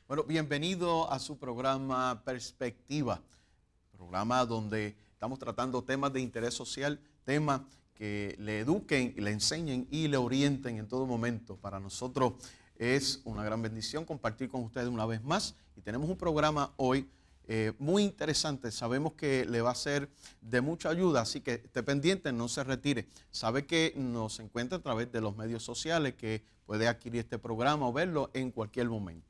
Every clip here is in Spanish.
Bueno, bienvenido a su programa Perspectiva, programa donde estamos tratando temas de interés social, temas que le eduquen, le enseñen y le orienten en todo momento. Para nosotros es una gran bendición compartir con ustedes una vez más y tenemos un programa hoy muy interesante. Sabemos que le va a ser de mucha ayuda, así que esté pendiente, no se retire. Sabe que nos encuentra a través de los medios sociales, que puede adquirir este programa o verlo en cualquier momento.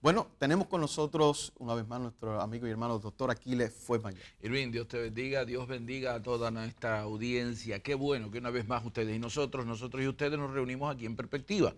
Bueno, tenemos con nosotros una vez más nuestro amigo y hermano doctor Aquiles Fuenmayor. Irving, Dios te bendiga, Dios bendiga a toda nuestra audiencia. Qué bueno que una vez más ustedes y nosotros y ustedes nos reunimos aquí en Perspectiva.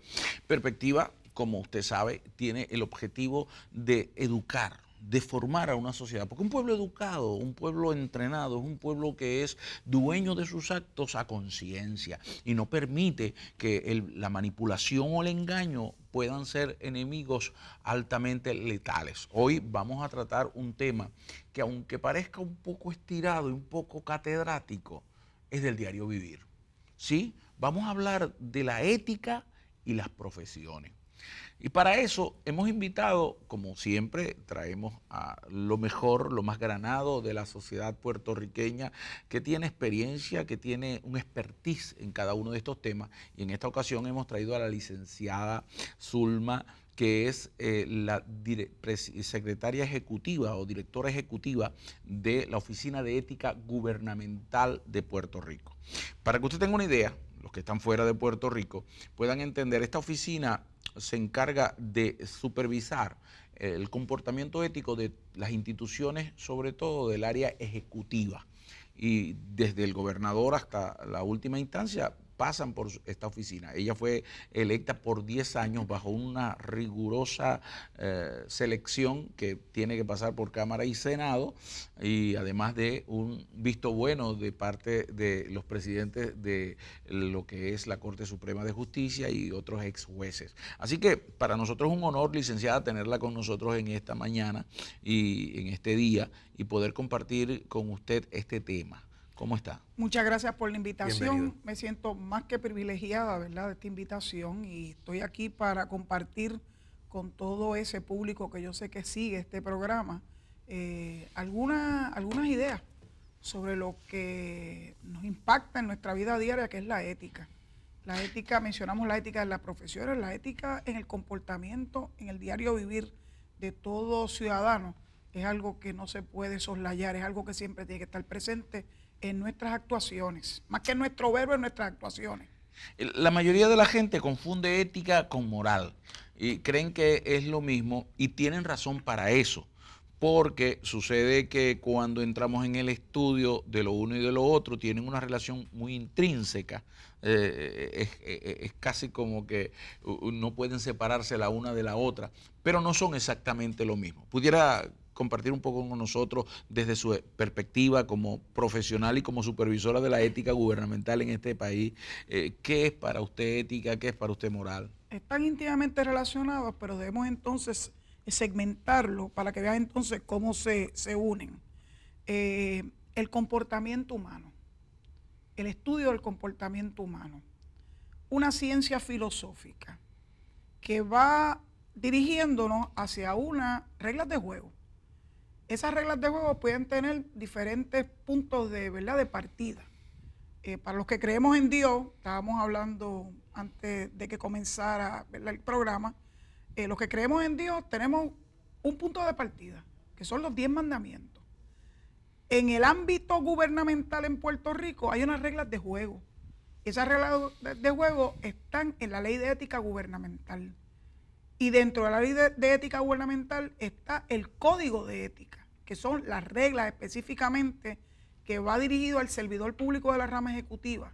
Perspectiva, como usted sabe, tiene el objetivo de educar, de formar a una sociedad, porque un pueblo educado, un pueblo entrenado, es un pueblo que es dueño de sus actos a conciencia y no permite que la manipulación o el engaño puedan ser enemigos altamente letales. Hoy vamos a tratar un tema que, aunque parezca un poco estirado y un poco catedrático, es del diario vivir. ¿Sí? Vamos a hablar de la ética y las profesiones. Y para eso hemos invitado, como siempre, traemos a lo mejor, lo más granado de la sociedad puertorriqueña, que tiene experiencia, que tiene un expertise en cada uno de estos temas. Y en esta ocasión hemos traído a la licenciada Zulma, que es la secretaria ejecutiva o directora ejecutiva de la Oficina de Ética Gubernamental de Puerto Rico. Para que usted tenga una idea, los que están fuera de Puerto Rico puedan entender, esta oficina se encarga de supervisar el comportamiento ético de las instituciones, sobre todo del área ejecutiva. Y desde el gobernador hasta la última instancia pasan por esta oficina. Ella fue electa por 10 años bajo una rigurosa selección que tiene que pasar por Cámara y Senado, y además de un visto bueno de parte de los presidentes de lo que es la Corte Suprema de Justicia y otros ex jueces. Así que para nosotros es un honor, licenciada, tenerla con nosotros en esta mañana y en este día y poder compartir con usted este tema. ¿Cómo está? Muchas gracias por la invitación. Bienvenido. Me siento más que privilegiada, ¿verdad?, de esta invitación, y estoy aquí para compartir con todo ese público que yo sé que sigue este programa algunas ideas sobre lo que nos impacta en nuestra vida diaria, que es la ética. La ética, mencionamos la ética en las profesiones, la ética en el comportamiento, en el diario vivir de todo ciudadano, es algo que no se puede soslayar, es algo que siempre tiene que estar presente en nuestras actuaciones, más que en nuestro verbo, en nuestras actuaciones. La mayoría de la gente confunde ética con moral y creen que es lo mismo, y tienen razón para eso, porque sucede que cuando entramos en el estudio de lo uno y de lo otro tienen una relación muy intrínseca. Es casi como que no pueden separarse la una de la otra, pero no son exactamente lo mismo. ¿Pudiera compartir un poco con nosotros desde su perspectiva como profesional y como supervisora de la ética gubernamental en este país, qué es para usted ética, qué es para usted moral? Están íntimamente relacionados, pero debemos entonces segmentarlo para que vean entonces cómo se unen. El comportamiento humano, el estudio del comportamiento humano, una ciencia filosófica que va dirigiéndonos hacia unas reglas de juego. Esas reglas de juego pueden tener diferentes puntos de, ¿verdad?, de partida. Para los que creemos en Dios, estábamos hablando antes de que comenzara, ¿verdad?, el programa, los que creemos en Dios tenemos un punto de partida, que son los 10 mandamientos. En el ámbito gubernamental en Puerto Rico hay unas reglas de juego. Esas reglas de juego están en la Ley de Ética Gubernamental. Y dentro de la Ley de Ética Gubernamental está el Código de Ética, que son las reglas específicamente que va dirigido al servidor público de la rama ejecutiva,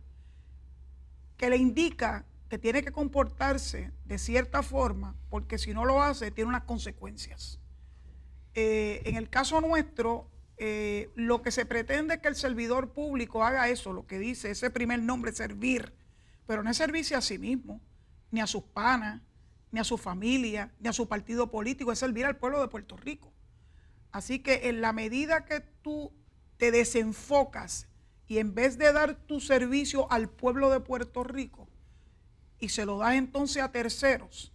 que le indica que tiene que comportarse de cierta forma, porque si no lo hace tiene unas consecuencias. En el caso nuestro, lo que se pretende es que el servidor público haga eso, lo que dice ese primer nombre, servir, pero no es servirse a sí mismo, ni a sus panas, ni a su familia, ni a su partido político, es servir al pueblo de Puerto Rico. Así que en la medida que tú te desenfocas y en vez de dar tu servicio al pueblo de Puerto Rico y se lo das entonces a terceros,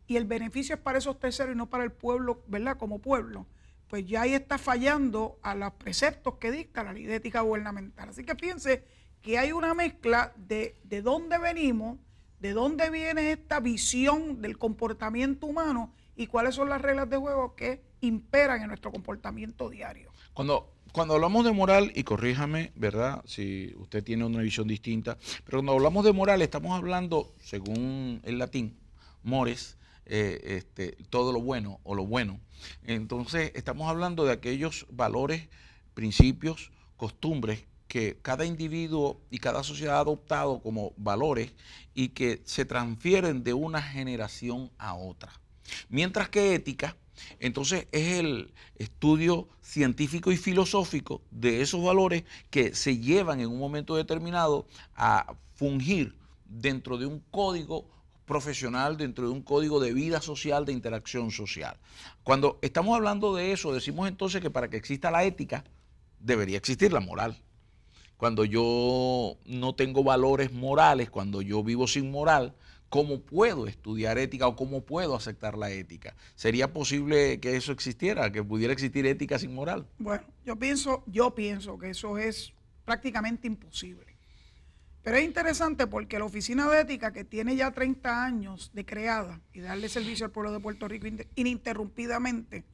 y el beneficio es para esos terceros y no para el pueblo, ¿verdad? Como pueblo, pues ya ahí está fallando a los preceptos que dicta la ley de ética gubernamental. Así que piense que hay una mezcla de dónde venimos, de dónde viene esta visión del comportamiento humano y cuáles son las reglas de juego que imperan en nuestro comportamiento diario. Cuando hablamos de moral, y corríjame, ¿verdad? Si usted tiene una visión distinta, pero cuando hablamos de moral estamos hablando, según el latín, mores, todo lo bueno o lo bueno. Entonces estamos hablando de aquellos valores, principios, costumbres que cada individuo y cada sociedad ha adoptado como valores y que se transfieren de una generación a otra. Mientras que ética, entonces es el estudio científico y filosófico de esos valores que se llevan en un momento determinado a fungir dentro de un código profesional, dentro de un código de vida social, de interacción social. Cuando estamos hablando de eso, decimos entonces que para que exista la ética, debería existir la moral. Cuando yo no tengo valores morales, cuando yo vivo sin moral, ¿cómo puedo estudiar ética o cómo puedo aceptar la ética? ¿Sería posible que eso existiera, que pudiera existir ética sin moral? Bueno, yo pienso que eso es prácticamente imposible. Pero es interesante porque la Oficina de Ética, que tiene ya 30 años de creada y darle servicio al pueblo de Puerto Rico ininterrumpidamente,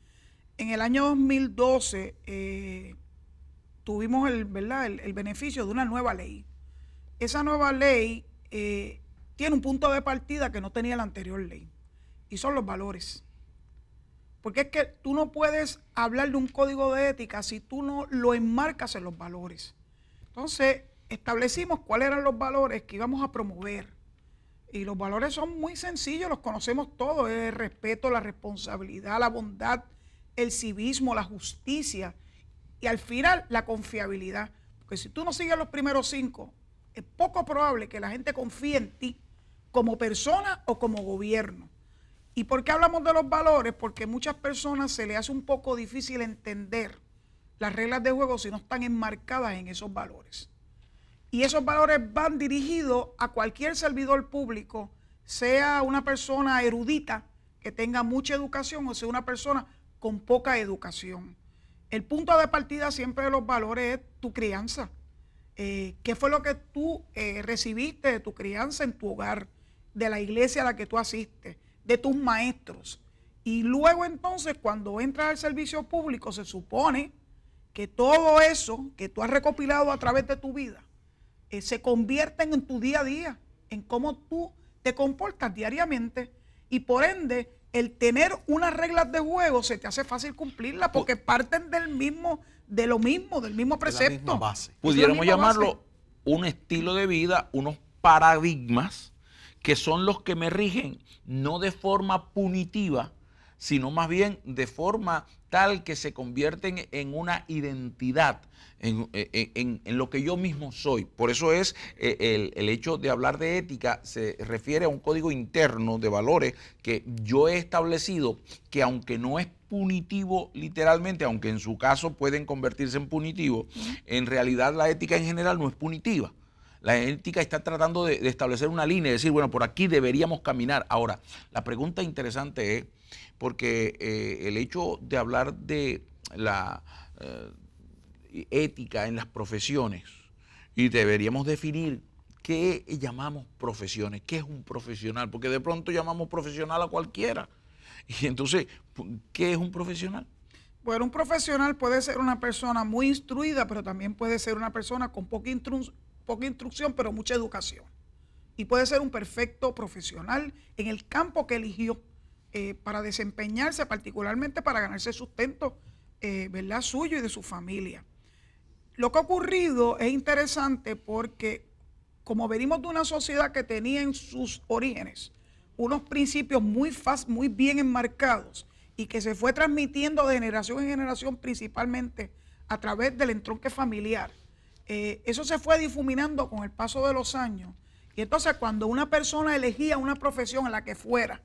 en el año 2012 tuvimos el beneficio de una nueva ley. Esa nueva ley tiene un punto de partida que no tenía la anterior ley, y son los valores. Porque es que tú no puedes hablar de un código de ética si tú no lo enmarcas en los valores. Entonces, establecimos cuáles eran los valores que íbamos a promover. Y los valores son muy sencillos, los conocemos todos: el respeto, la responsabilidad, la bondad, el civismo, la justicia y al final la confiabilidad. Porque si tú no sigues los primeros 5, es poco probable que la gente confíe en ti como persona o como gobierno. ¿Y por qué hablamos de los valores? Porque a muchas personas se les hace un poco difícil entender las reglas de juego si no están enmarcadas en esos valores. Y esos valores van dirigidos a cualquier servidor público, sea una persona erudita que tenga mucha educación o sea una persona con poca educación. El punto de partida siempre de los valores es tu crianza. ¿Qué fue lo que tú recibiste de tu crianza en tu hogar, de la iglesia a la que tú asistes, de tus maestros? Y luego entonces cuando entras al servicio público se supone que todo eso que tú has recopilado a través de tu vida se convierten en tu día a día, en cómo tú te comportas diariamente, y por ende el tener unas reglas de juego se te hace fácil cumplirlas porque parten del mismo precepto. De la misma base. Pudiéramos llamarlo un estilo de vida, unos paradigmas que son los que me rigen, no de forma punitiva, sino más bien de forma tal que se convierten en una identidad, en lo que yo mismo soy. Por eso es el hecho de hablar de ética se refiere a un código interno de valores que yo he establecido, que aunque no es punitivo literalmente, aunque en su caso pueden convertirse en punitivo, en realidad la ética en general no es punitiva. La ética está tratando de establecer una línea y decir, bueno, por aquí deberíamos caminar. Ahora, la pregunta interesante es, porque el hecho de hablar de la ética en las profesiones, y deberíamos definir qué llamamos profesiones, qué es un profesional, porque de pronto llamamos profesional a cualquiera. Y entonces, ¿qué es un profesional? Bueno, un profesional puede ser una persona muy instruida, pero también puede ser una persona con poca instrucción, pero mucha educación. Y puede ser un perfecto profesional en el campo que eligió para desempeñarse, particularmente para ganarse sustento, ¿verdad?, suyo y de su familia. Lo que ha ocurrido es interesante porque, como venimos de una sociedad que tenía en sus orígenes unos principios muy bien enmarcados y que se fue transmitiendo de generación en generación principalmente a través del entronque familiar. Eso se fue difuminando con el paso de los años. Y entonces cuando una persona elegía una profesión en la que fuera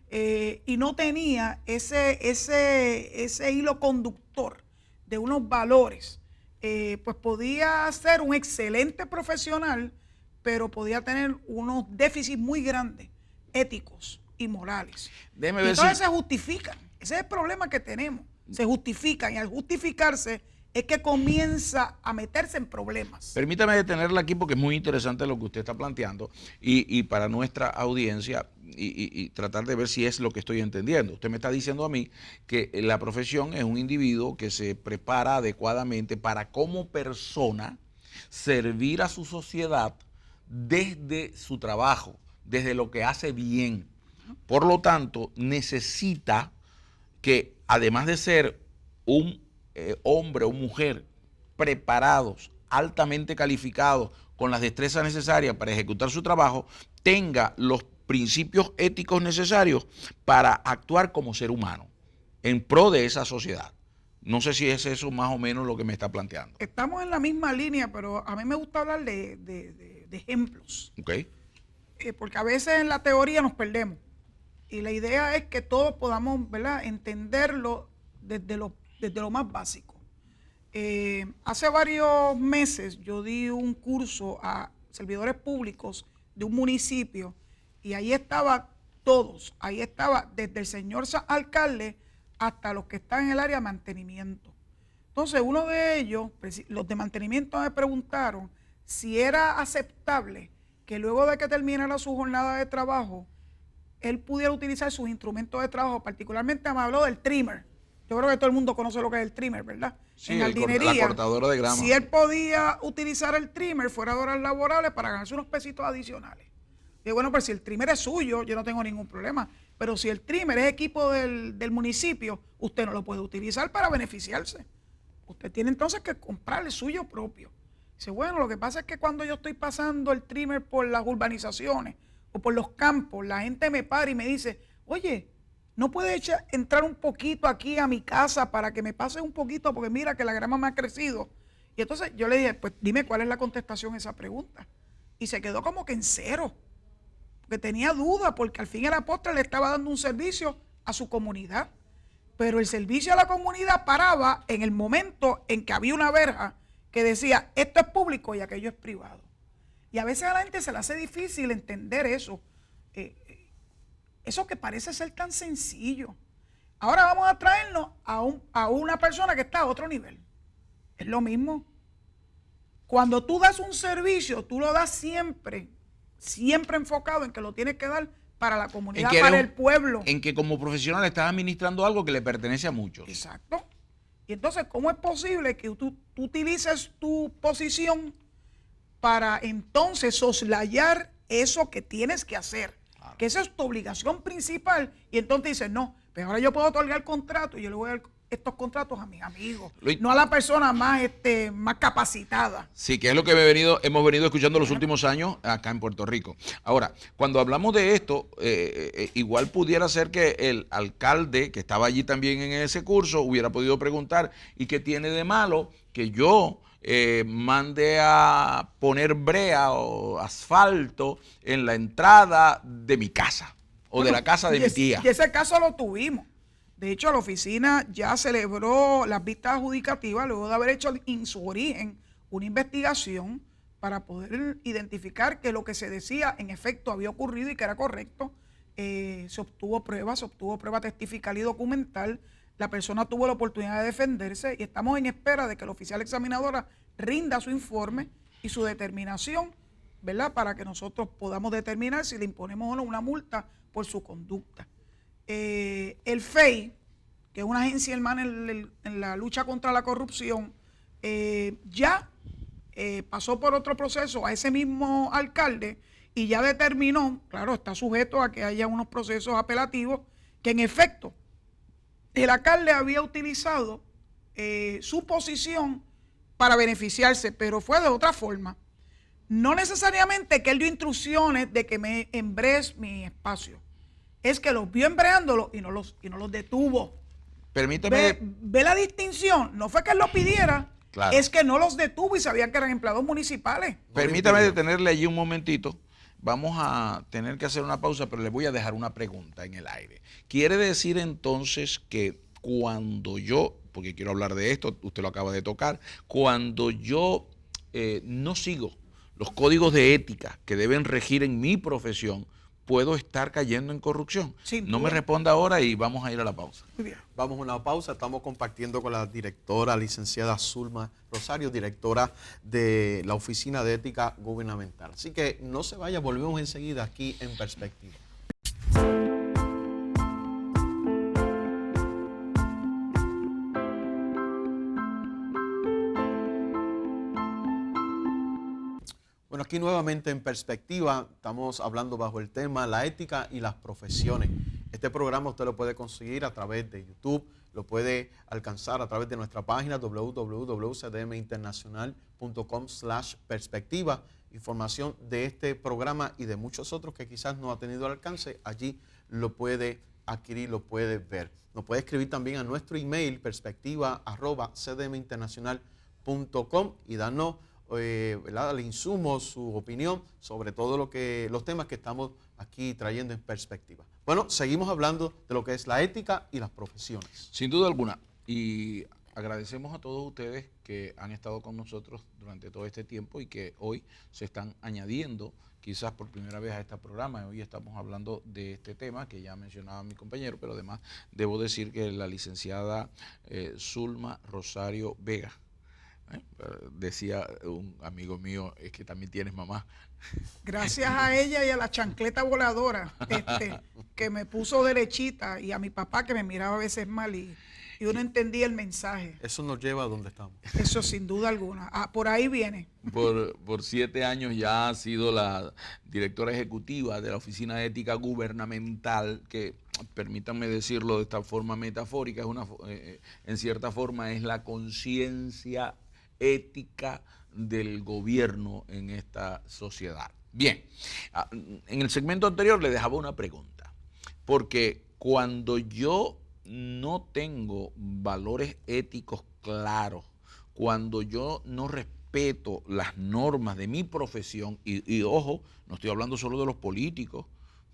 y no tenía ese hilo conductor de unos valores, pues podía ser un excelente profesional, pero podía tener unos déficits muy grandes, éticos y morales. Y entonces se justifican. Ese es el problema que tenemos. Se justifican y al justificarse es que comienza a meterse en problemas. Permítame detenerla aquí porque es muy interesante lo que usted está planteando y para nuestra audiencia y tratar de ver si es lo que estoy entendiendo. Usted me está diciendo a mí que la profesión es un individuo que se prepara adecuadamente para como persona servir a su sociedad desde su trabajo, desde lo que hace bien. Por lo tanto, necesita que además de ser un hombre o mujer preparados, altamente calificados, con las destrezas necesarias para ejecutar su trabajo, tenga los principios éticos necesarios para actuar como ser humano en pro de esa sociedad. No sé si es eso más o menos lo que me está planteando. Estamos en la misma línea, pero a mí me gusta hablar de ejemplos. Okay. Porque a veces en la teoría nos perdemos. Y la idea es que todos podamos, ¿verdad?, entenderlo desde lo más básico. Hace varios meses yo di un curso a servidores públicos de un municipio y ahí estaban todos, ahí estaba desde el señor alcalde hasta los que están en el área de mantenimiento. Entonces uno de ellos, los de mantenimiento, me preguntaron si era aceptable que luego de que terminara su jornada de trabajo, él pudiera utilizar sus instrumentos de trabajo, particularmente me habló del trimmer. Yo creo que todo el mundo conoce lo que es el trimmer, ¿verdad? Sí, en jardinería, la cortadora de grama. Si él podía utilizar el trimmer fuera de horas laborables para ganarse unos pesitos adicionales. Y bueno, pues si el trimmer es suyo, yo no tengo ningún problema. Pero si el trimmer es equipo del municipio, usted no lo puede utilizar para beneficiarse. Usted tiene entonces que comprar el suyo propio. Dice, bueno, lo que pasa es que cuando yo estoy pasando el trimmer por las urbanizaciones o por los campos, la gente me para y me dice, oye, ¿no puedes entrar un poquito aquí a mi casa para que me pases un poquito? Porque mira que la grama me ha crecido. Y entonces yo le dije, pues dime cuál es la contestación a esa pregunta. Y se quedó como que en cero. Porque tenía duda, porque al fin y a la postre le estaba dando un servicio a su comunidad. Pero el servicio a la comunidad paraba en el momento en que había una verja que decía, esto es público y aquello es privado. Y a veces a la gente se le hace difícil entender eso. Eso que parece ser tan sencillo. Ahora vamos a traernos a una persona que está a otro nivel. Es lo mismo. Cuando tú das un servicio, tú lo das siempre enfocado en que lo tienes que dar para la comunidad, para el pueblo. En que como profesional estás administrando algo que le pertenece a muchos. Exacto. Y entonces, ¿cómo es posible que tú utilices tu posición para entonces soslayar eso que tienes que hacer? Claro. Que esa es tu obligación principal. Y entonces dices, no, pero ahora yo puedo otorgar contratos y yo le voy a dar estos contratos a mis amigos, no a la persona más capacitada. Sí, que es lo que hemos venido escuchando los últimos años acá en Puerto Rico. Ahora, cuando hablamos de esto, igual pudiera ser que el alcalde que estaba allí también en ese curso hubiera podido preguntar, ¿y qué tiene de malo que yo mande a poner brea o asfalto en la entrada de mi casa o de la casa de mi tía? Y ese caso lo tuvimos. De hecho, la oficina ya celebró las vistas adjudicativas luego de haber hecho en su origen una investigación para poder identificar que lo que se decía en efecto había ocurrido y que era correcto. Se obtuvo prueba testifical y documental. La persona tuvo la oportunidad de defenderse y estamos en espera de que la oficial examinadora rinda su informe y su determinación, ¿verdad?, para que nosotros podamos determinar si le imponemos o no una multa por su conducta. El FEI, que es una agencia hermana en la lucha contra la corrupción, ya pasó por otro proceso a ese mismo alcalde y ya determinó, claro, está sujeto a que haya unos procesos apelativos, que en efecto el alcalde había utilizado su posición para beneficiarse, pero fue de otra forma. No necesariamente que él dio instrucciones de que me embrees mi espacio. Es que los vio embreándolo y no los detuvo. Permítame. Ve la distinción. No fue que él lo pidiera, Claro. es que no los detuvo y sabían que eran empleados municipales. Permítame detenerle allí un momentito. Vamos a tener que hacer una pausa, pero le voy a dejar una pregunta en el aire. ¿Quiere decir entonces que cuando yo, porque quiero hablar de esto, usted lo acaba de tocar, cuando yo no sigo los códigos de ética que deben regir en mi profesión, puedo estar cayendo en corrupción? Sin No me duda. responda ahora y vamos a ir a la pausa. Muy bien. Vamos a una pausa, estamos compartiendo con la directora, licenciada Zulma Rosario, directora de la Oficina de Ética Gubernamental. Así que no se vaya, volvemos enseguida aquí en Perspectiva. Bueno, aquí nuevamente en Perspectiva estamos hablando bajo el tema la ética y las profesiones. Este programa usted lo puede conseguir a través de YouTube, lo puede alcanzar a través de nuestra página www.cdminternacional.com/perspectiva. Información de este programa y de muchos otros que quizás no ha tenido alcance, allí lo puede adquirir, lo puede ver. Nos puede escribir también a nuestro email perspectiva@cdminternacional.com y darnos el insumo, su opinión sobre todo los temas que estamos aquí trayendo en perspectiva. Bueno, seguimos hablando de lo que es la ética y las profesiones. Sin duda alguna. Y agradecemos a todos ustedes que han estado con nosotros durante todo este tiempo y que hoy se están añadiendo quizás por primera vez a este programa. Hoy estamos hablando de este tema que ya mencionaba mi compañero, pero además debo decir que la licenciada Zulma Rosario Vega, decía un amigo mío, es que también tienes mamá. Gracias a ella y a la chancleta voladora que me puso derechita, y a mi papá que me miraba a veces mal y uno entendía el mensaje. Eso nos lleva a donde estamos. Eso sin duda alguna. Por ahí viene. Por 7 años ya ha sido la directora ejecutiva de la Oficina de Ética Gubernamental, que permítanme decirlo de esta forma metafórica, en cierta forma es la conciencia ética del gobierno en esta sociedad. Bien, en el segmento anterior le dejaba una pregunta, porque cuando yo no tengo valores éticos claros, cuando yo no respeto las normas de mi profesión, y ojo, no estoy hablando solo de los políticos,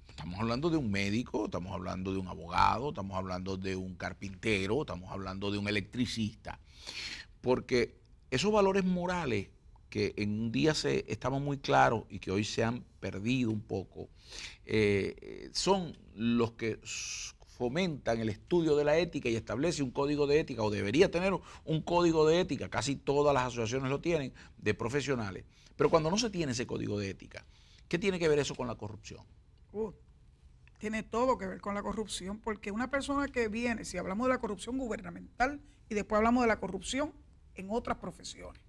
estamos hablando de un médico, estamos hablando de un abogado, estamos hablando de un carpintero, estamos hablando de un electricista, porque esos valores morales que en un día estaban muy claros y que hoy se han perdido un poco, son los que fomentan el estudio de la ética y establece un código de ética, o debería tener un código de ética, casi todas las asociaciones lo tienen, de profesionales. Pero cuando no se tiene ese código de ética, ¿qué tiene que ver eso con la corrupción? Tiene todo que ver con la corrupción, porque una persona que viene, si hablamos de la corrupción gubernamental y después hablamos de la corrupción en otras profesiones,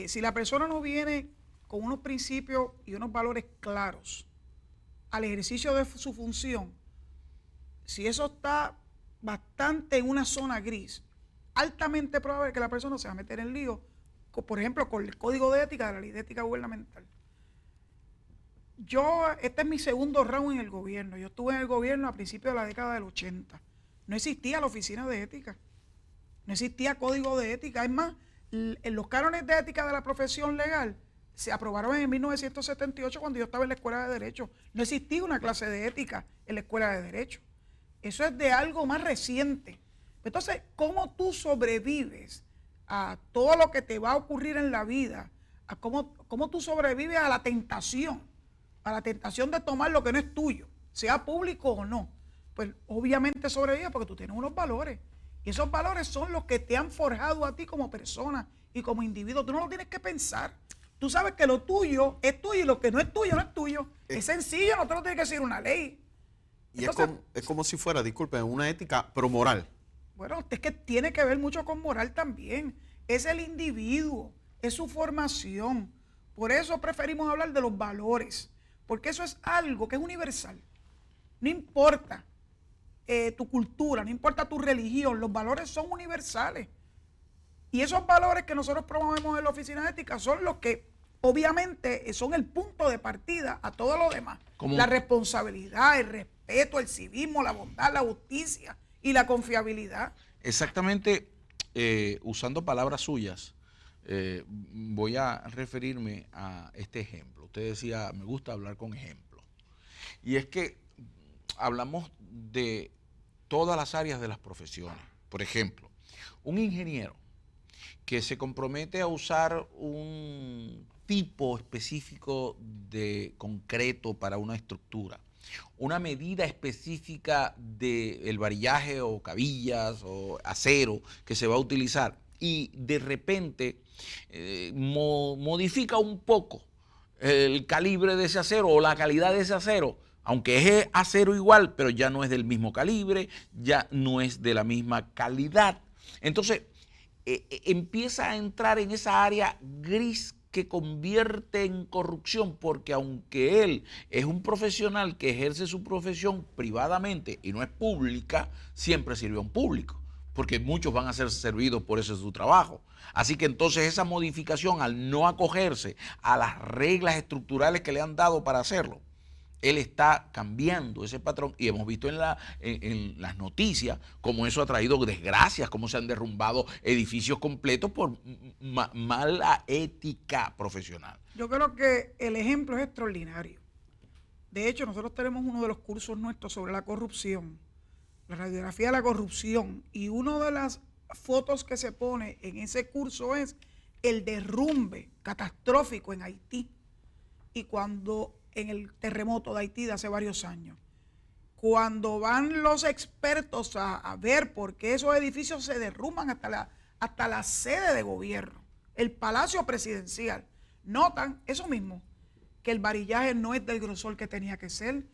si la persona no viene con unos principios y unos valores claros al ejercicio de su función, si eso está bastante en una zona gris, altamente probable que la persona se va a meter en lío, por ejemplo, con el código de ética de la ley de ética gubernamental. Este es mi segundo round en el gobierno. Yo estuve en el gobierno a principios de la década del 80. No existía la oficina de ética, no existía código de ética. Es más, los cánones de ética de la profesión legal se aprobaron en 1978 cuando yo estaba en la escuela de Derecho. No existía una clase de ética en la escuela de Derecho. Eso es de algo más reciente. Entonces, ¿cómo tú sobrevives a todo lo que te va a ocurrir en la vida? ¿Cómo tú sobrevives a la tentación de tomar lo que no es tuyo, sea público o no? Pues obviamente sobrevives porque tú tienes unos valores. Y esos valores son los que te han forjado a ti como persona y como individuo. Tú no lo tienes que pensar. Tú sabes que lo tuyo es tuyo y lo que no es tuyo no es tuyo. Es sencillo, no te lo tiene que decir una ley. Y Entonces, es como si fuera, disculpen, una ética promoral. Bueno, es que tiene que ver mucho con moral también. Es el individuo, es su formación. Por eso preferimos hablar de los valores, porque eso es algo que es universal. No importa tu cultura, no importa tu religión, los valores son universales. Y esos valores que nosotros promovemos en la Oficina de Ética son los que obviamente son el punto de partida a todo lo demás. La responsabilidad, el respeto, el civismo, la bondad, la justicia, y la confiabilidad. Exactamente, usando palabras suyas, voy a referirme a este ejemplo. Usted decía, me gusta hablar con ejemplos. Y es que hablamos de todas las áreas de las profesiones. Por ejemplo, un ingeniero que se compromete a usar un tipo específico de concreto para una estructura, una medida específica del varillaje o cabillas o acero que se va a utilizar y de repente modifica un poco el calibre de ese acero o la calidad de ese acero, aunque es acero igual, pero ya no es del mismo calibre, ya no es de la misma calidad. Entonces, empieza a entrar en esa área gris que convierte en corrupción, porque aunque él es un profesional que ejerce su profesión privadamente y no es pública, siempre sirve a un público, porque muchos van a ser servidos por ese su trabajo. Así que entonces esa modificación, al no acogerse a las reglas estructurales que le han dado para hacerlo, él está cambiando ese patrón y hemos visto en las noticias cómo eso ha traído desgracias, cómo se han derrumbado edificios completos por mala ética profesional. Yo creo que el ejemplo es extraordinario. De hecho, nosotros tenemos uno de los cursos nuestros sobre la corrupción, la radiografía de la corrupción, y una de las fotos que se pone en ese curso es el derrumbe catastrófico en Haití. Y cuando en el terremoto de Haití de hace varios años, cuando van los expertos a ver por qué esos edificios se derrumban hasta la sede de gobierno, el Palacio Presidencial, notan eso mismo, que el varillaje no es del grosor que tenía que ser,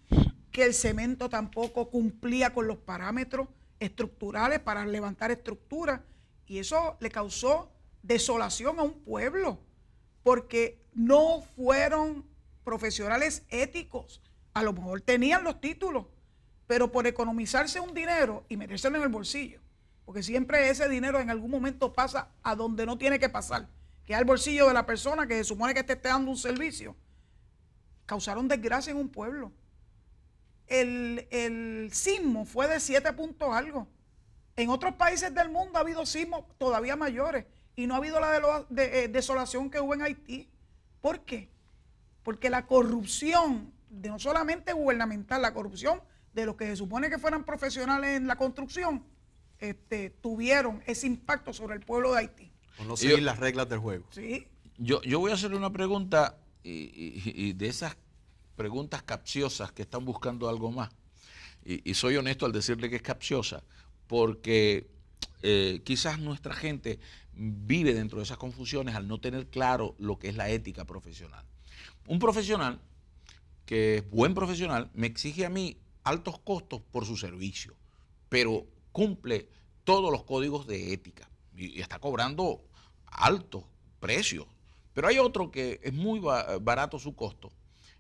que el cemento tampoco cumplía con los parámetros estructurales para levantar estructuras, y eso le causó desolación a un pueblo, porque no fueron profesionales éticos. A lo mejor tenían los títulos, pero por economizarse un dinero y metérselo en el bolsillo, porque siempre ese dinero en algún momento pasa a donde no tiene que pasar, que es al bolsillo de la persona que se supone que te esté dando un servicio, causaron desgracia en un pueblo. El sismo fue de 7 puntos algo. En otros países del mundo ha habido sismos todavía mayores y no ha habido la desolación que hubo en Haití. ¿Por qué? Porque la corrupción, no solamente gubernamental, la corrupción de los que se supone que fueran profesionales en la construcción, tuvieron ese impacto sobre el pueblo de Haití. O no seguir las reglas del juego. Sí. Yo voy a hacerle una pregunta y de esas preguntas capciosas que están buscando algo más. Y soy honesto al decirle que es capciosa, porque quizás nuestra gente vive dentro de esas confusiones al no tener claro lo que es la ética profesional. Un profesional que es buen profesional me exige a mí altos costos por su servicio, pero cumple todos los códigos de ética y está cobrando altos precios. Pero hay otro que es muy barato su costo,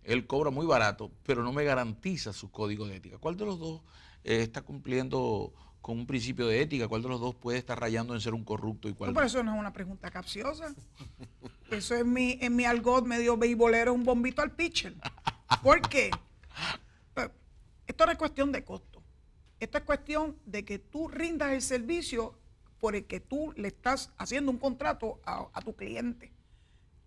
él cobra muy barato, pero no me garantiza su código de ética. ¿Cuál de los dos está cumpliendo con un principio de ética? ¿Cuál de los dos puede estar rayando en ser un corrupto y cuál No, no? pero eso no es una pregunta capciosa. Eso en mi argot medio beisbolero es un bombito al pitcher. ¿Por qué? Esto no es cuestión de costo. Esto es cuestión de que tú rindas el servicio por el que tú le estás haciendo un contrato a tu cliente.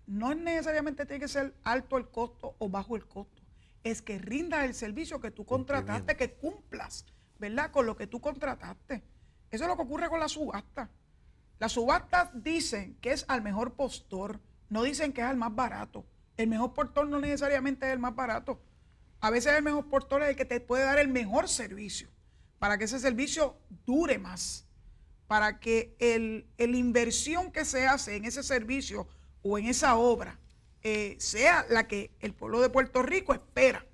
No es necesariamente tiene que ser alto el costo o bajo el costo. Es que rindas el servicio que tú contrataste, que cumplas, ¿verdad? Con lo que tú contrataste. Eso es lo que ocurre con la subasta. Las subastas dicen que es al mejor postor, no dicen que es al más barato. El mejor postor no necesariamente es el más barato. A veces el mejor postor es el que te puede dar el mejor servicio, para que ese servicio dure más, para que la inversión que se hace en ese servicio o en esa obra sea la que el pueblo de Puerto Rico espera,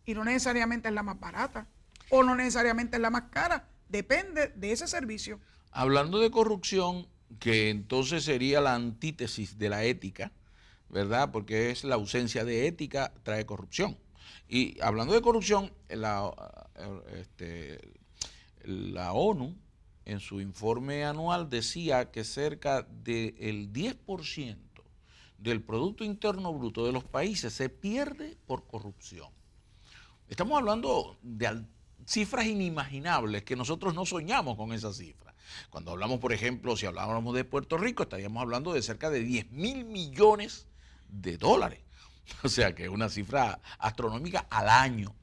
y no necesariamente es la más barata o no necesariamente es la más cara, depende de ese servicio. Hablando de corrupción, que entonces sería la antítesis de la ética, ¿verdad? Porque es la ausencia de ética trae corrupción. Y hablando de corrupción, la ONU en su informe anual decía que cerca del 10% del Producto Interno Bruto de los países se pierde por corrupción. Estamos hablando de cifras inimaginables que nosotros no soñamos con esas cifras. Cuando hablamos, por ejemplo, si hablábamos de Puerto Rico, estaríamos hablando de cerca de 10.000 millones de dólares. O sea que es una cifra astronómica al año.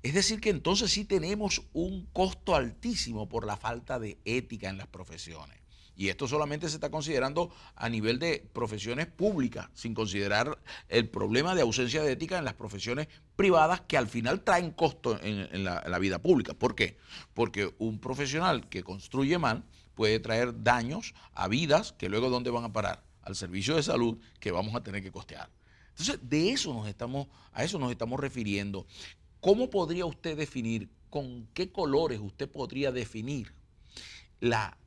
Es decir que entonces sí tenemos un costo altísimo por la falta de ética en las profesiones. Y esto solamente se está considerando a nivel de profesiones públicas, sin considerar el problema de ausencia de ética en las profesiones privadas que al final traen costo en la vida pública. ¿Por qué? Porque un profesional que construye mal puede traer daños a vidas que luego ¿dónde van a parar? Al servicio de salud que vamos a tener que costear. Entonces, a eso nos estamos refiriendo. ¿Cómo podría usted definir, con qué colores usted podría definir la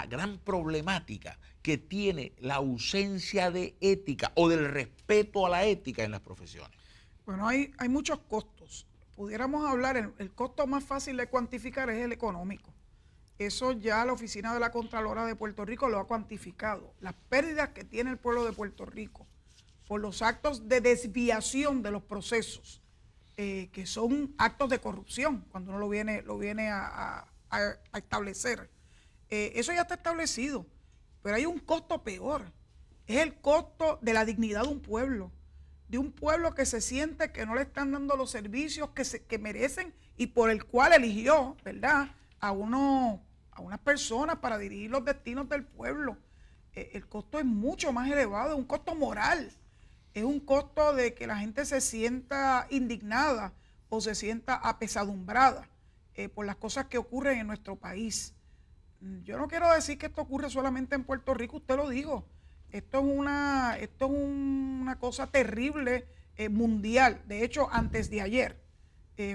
gran problemática que tiene la ausencia de ética o del respeto a la ética en las profesiones? Bueno, hay muchos costos. Pudiéramos hablar, el costo más fácil de cuantificar es el económico. Eso ya la Oficina de la Contralora de Puerto Rico lo ha cuantificado. Las pérdidas que tiene el pueblo de Puerto Rico por los actos de desviación de los procesos, que son actos de corrupción, cuando uno lo viene a establecer. Eso ya está establecido, pero hay un costo peor. Es el costo de la dignidad de un pueblo que se siente que no le están dando los servicios que merecen y por el cual eligió, ¿verdad?, a unas personas para dirigir los destinos del pueblo. El costo es mucho más elevado, es un costo moral. Es un costo de que la gente se sienta indignada o se sienta apesadumbrada por las cosas que ocurren en nuestro país. Yo no quiero decir que esto ocurre solamente en Puerto Rico, usted lo dijo. Esto es una cosa terrible mundial. De hecho, antes de ayer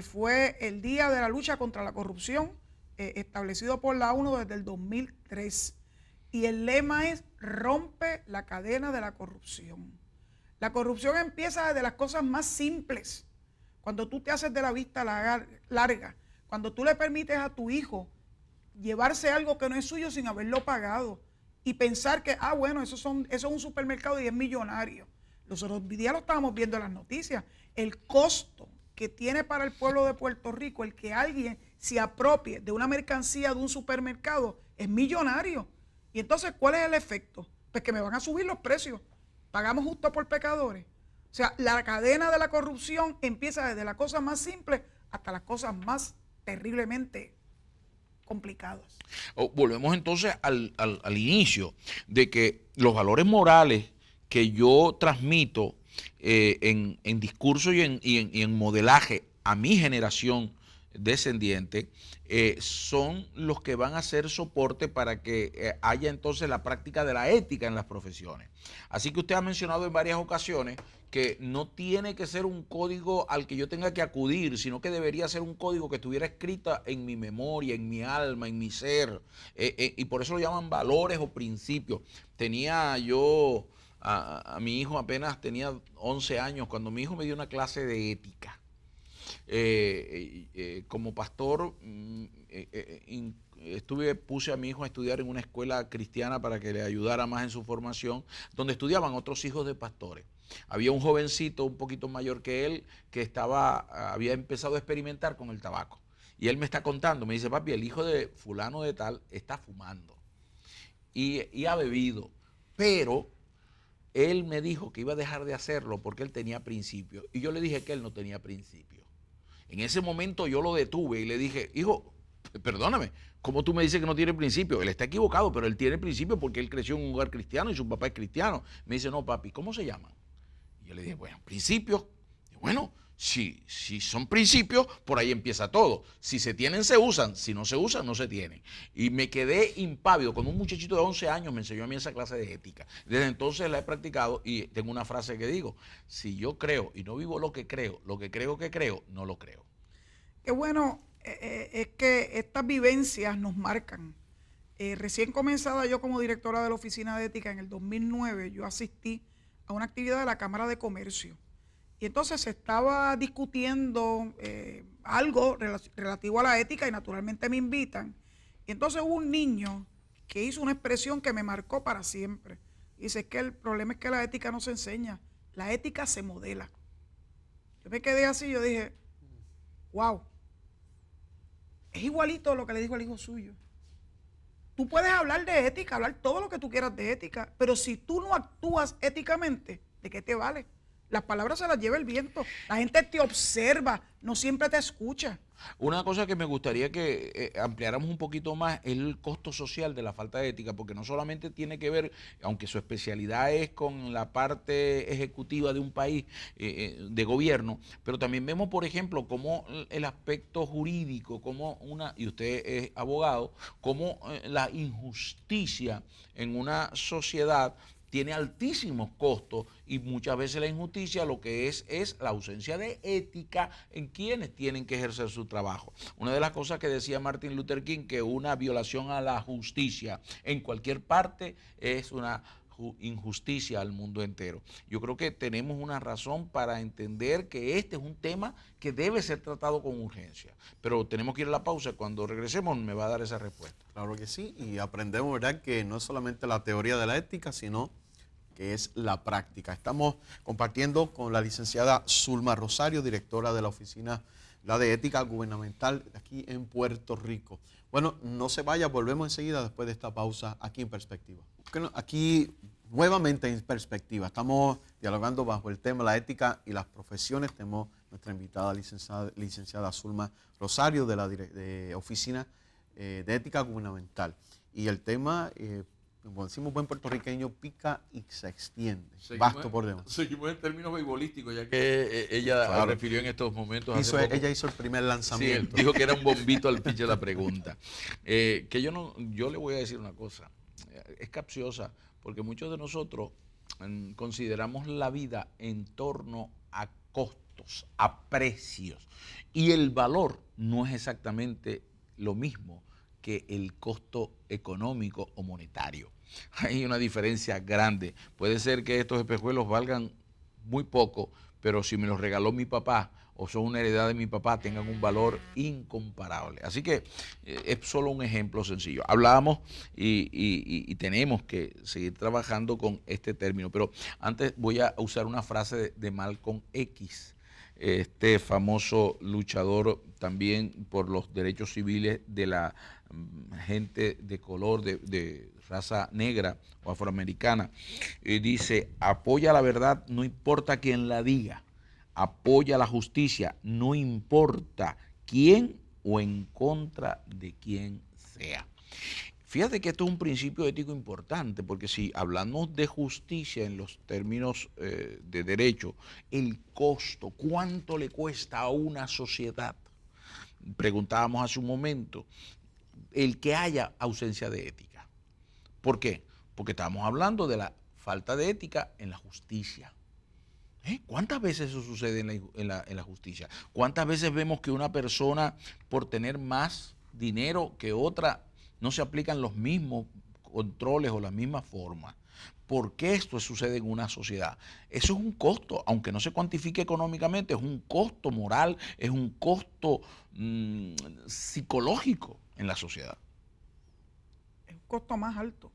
fue el Día de la Lucha contra la Corrupción, establecido por la ONU desde el 2003. Y el lema es: rompe la cadena de la corrupción. La corrupción empieza desde las cosas más simples. Cuando tú te haces de la vista larga, cuando tú le permites a tu hijo llevarse algo que no es suyo sin haberlo pagado y pensar que, bueno, eso es un supermercado y es millonario. Los otros días lo estábamos viendo en las noticias. El costo que tiene para el pueblo de Puerto Rico el que alguien se apropie de una mercancía de un supermercado es millonario. Y entonces, ¿cuál es el efecto? Pues que me van a subir los precios. ¿Pagamos justo por pecadores? O sea, la cadena de la corrupción empieza desde las cosas más simples hasta las cosas más terriblemente complicadas. Volvemos entonces al inicio de que los valores morales que yo transmito en discurso y en modelaje a mi generación descendiente son los que van a ser soporte para que haya entonces la práctica de la ética en las profesiones. Así que usted ha mencionado en varias ocasiones que no tiene que ser un código al que yo tenga que acudir, sino que debería ser un código que estuviera escrito en mi memoria, en mi alma, en mi ser, y por eso lo llaman valores o principios. Tenía yo a mi hijo, apenas tenía 11 años, cuando mi hijo me dio una clase de ética. Como pastor puse a mi hijo a estudiar en una escuela cristiana para que le ayudara más en su formación, donde estudiaban otros hijos de pastores. Había un jovencito un poquito mayor que él que había empezado a experimentar con el tabaco. Y él me está contando, me dice: papi, el hijo de fulano de tal está fumando y ha bebido, pero él me dijo que iba a dejar de hacerlo porque él tenía principios. Y yo le dije que él no tenía principios. En ese momento yo lo detuve y le dije: hijo, perdóname, ¿cómo tú me dices que no tiene principios? Él está equivocado, pero él tiene principios porque él creció en un hogar cristiano y su papá es cristiano. Me dice: no, papi, ¿cómo se llaman? Y yo le dije: bueno, principios. Y bueno, si son principios, por ahí empieza todo. Si se tienen, se usan. Si no se usan, no se tienen. Y me quedé impávido. Cuando un muchachito de 11 años me enseñó a mí esa clase de ética. Desde entonces la he practicado y tengo una frase que digo: si yo creo y no vivo lo que creo que creo, no lo creo. Qué bueno, es que estas vivencias nos marcan. Recién comenzada yo como directora de la Oficina de Ética en el 2009, yo asistí a una actividad de la Cámara de Comercio. Y entonces se estaba discutiendo algo relativo a la ética y naturalmente me invitan. Y entonces hubo un niño que hizo una expresión que me marcó para siempre. Dice que el problema es que la ética no se enseña, la ética se modela. Yo me quedé así, yo dije: wow, Es igualito a lo que le dijo al hijo suyo. Tú puedes hablar de ética, hablar todo lo que tú quieras de ética, pero si tú no actúas éticamente, ¿de qué te vale? Las palabras se las lleva el viento. La gente te observa, no siempre te escucha. Una cosa que me gustaría que ampliáramos un poquito más es el costo social de la falta de ética, porque no solamente tiene que ver, aunque su especialidad es con la parte ejecutiva de un país, de gobierno, pero también vemos, por ejemplo, cómo el aspecto jurídico, como y usted es abogado, cómo la injusticia en una sociedad tiene altísimos costos y muchas veces la injusticia lo que es la ausencia de ética en quienes tienen que ejercer su trabajo. Una de las cosas que decía Martin Luther King, que una violación a la justicia en cualquier parte es una injusticia al mundo entero. Yo creo que tenemos una razón para entender que este es un tema que debe ser tratado con urgencia, pero tenemos que ir a la pausa. Cuando regresemos me va a dar esa respuesta. Claro que sí, y aprendemos, ¿verdad?, que no es solamente la teoría de la ética, sino que es la práctica. Estamos compartiendo con la licenciada Zulma Rosario, directora de la Oficina de Ética Gubernamental aquí en Puerto Rico. Bueno, no se vaya, volvemos enseguida después de esta pausa aquí en Perspectiva. Aquí nuevamente en Perspectiva, estamos dialogando bajo el tema la ética y las profesiones. Tenemos nuestra invitada licenciada Zulma Rosario de la Oficina de Ética Gubernamental. Y el tema, como decimos buen puertorriqueño, pica y se extiende. Vasto por demás. Seguimos en términos beisbolísticos, ya que ella refirió en estos momentos. Ella hizo el primer lanzamiento. Sí, dijo que era un bombito al pitch de la pregunta. Yo le voy a decir una cosa, es capciosa, porque muchos de nosotros consideramos la vida en torno a costos, a precios, y el valor no es exactamente lo mismo que el costo económico o monetario. Hay una diferencia grande. Puede ser que estos espejuelos valgan muy poco, pero si me los regaló mi papá o son una heredad de mi papá, tengan un valor incomparable. Así que es solo un ejemplo sencillo. Hablábamos y tenemos que seguir trabajando con este término, pero antes voy a usar una frase de Malcolm X, este famoso luchador también por los derechos civiles de la gente de color, de raza negra o afroamericana. Dice: apoya la verdad, no importa quién la diga. Apoya la justicia, no importa quién o en contra de quién sea. Fíjate que esto es un principio ético importante, porque si hablamos de justicia en los términos de derecho, el costo, ¿cuánto le cuesta a una sociedad? Preguntábamos hace un momento, el que haya ausencia de ética. ¿Por qué? Porque estamos hablando de la falta de ética en la justicia. ¿Cuántas veces eso sucede en la justicia? ¿Cuántas veces vemos que una persona, por tener más dinero que otra, no se aplican los mismos controles o las mismas formas? ¿Por qué esto sucede en una sociedad? Eso es un costo, aunque no se cuantifique económicamente, es un costo moral, es un costo psicológico en la sociedad. Es un costo más alto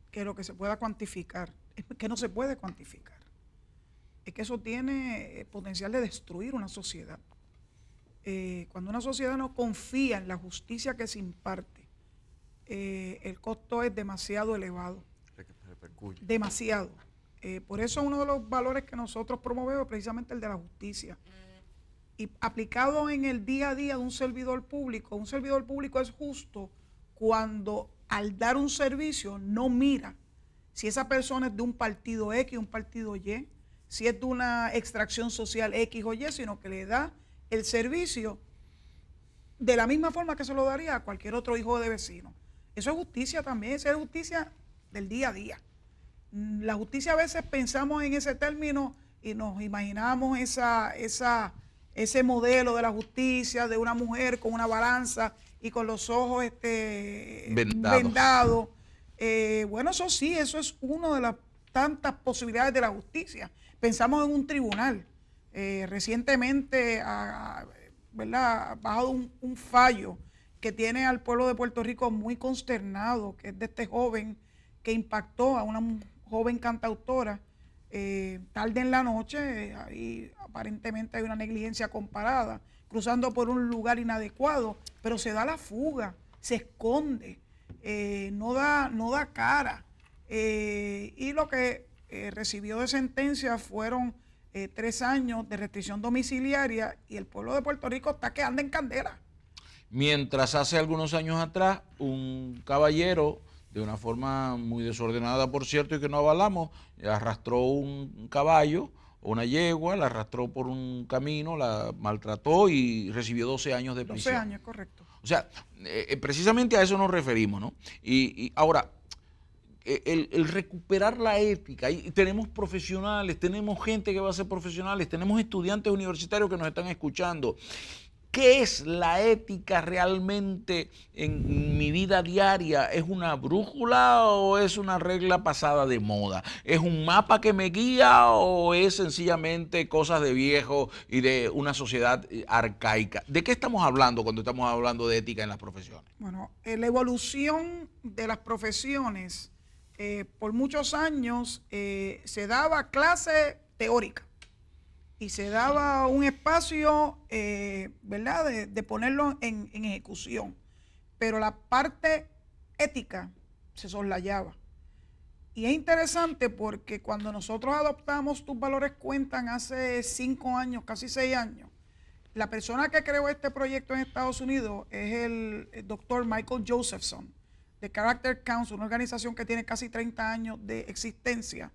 que lo que se pueda cuantificar. Es que no se puede cuantificar. Es que eso tiene potencial de destruir una sociedad. Cuando una sociedad no confía en la justicia que se imparte, el costo es demasiado elevado. Demasiado. Por eso uno de los valores que nosotros promovemos es precisamente el de la justicia. Y aplicado en el día a día de un servidor público es justo cuando al dar un servicio no mira si esa persona es de un partido X, un partido Y, si es de una extracción social X o Y, sino que le da el servicio de la misma forma que se lo daría a cualquier otro hijo de vecino. Eso es justicia también, esa es justicia del día a día. La justicia, a veces pensamos en ese término y nos imaginamos ese modelo de la justicia, de una mujer con una balanza y con los ojos vendados. Bueno, eso sí, eso es una de las tantas posibilidades de la justicia. Pensamos en un tribunal. Recientemente, ¿verdad?, ha bajado un fallo que tiene al pueblo de Puerto Rico muy consternado, que es de este joven que impactó a una joven cantautora tarde en la noche. Ahí aparentemente hay una negligencia comparada, cruzando por un lugar inadecuado, pero se da la fuga, se esconde, no da cara. Y lo que recibió de sentencia fueron 3 años de restricción domiciliaria y el pueblo de Puerto Rico está que anda en candela. Mientras hace algunos años atrás, un caballero, de una forma muy desordenada, por cierto, y que no avalamos, arrastró un caballo, una yegua, la arrastró por un camino, la maltrató y recibió 12 años de prisión. 12 años, correcto. O sea, precisamente a eso nos referimos, ¿no? Y ahora, el recuperar la ética, y tenemos profesionales, tenemos gente que va a ser profesionales, tenemos estudiantes universitarios que nos están escuchando. ¿Qué es la ética realmente en mi vida diaria? ¿Es una brújula o es una regla pasada de moda? ¿Es un mapa que me guía o es sencillamente cosas de viejo y de una sociedad arcaica? ¿De qué estamos hablando cuando estamos hablando de ética en las profesiones? Bueno, la evolución de las profesiones, por muchos años se daba clase teórica. Y se daba un espacio, ¿verdad?, de ponerlo en ejecución. Pero la parte ética se soslayaba. Y es interesante porque cuando nosotros adoptamos Tus Valores Cuentan hace 5 años, casi 6 años, la persona que creó este proyecto en Estados Unidos es el doctor Michael Josephson, de Character Council, una organización que tiene casi 30 años de existencia.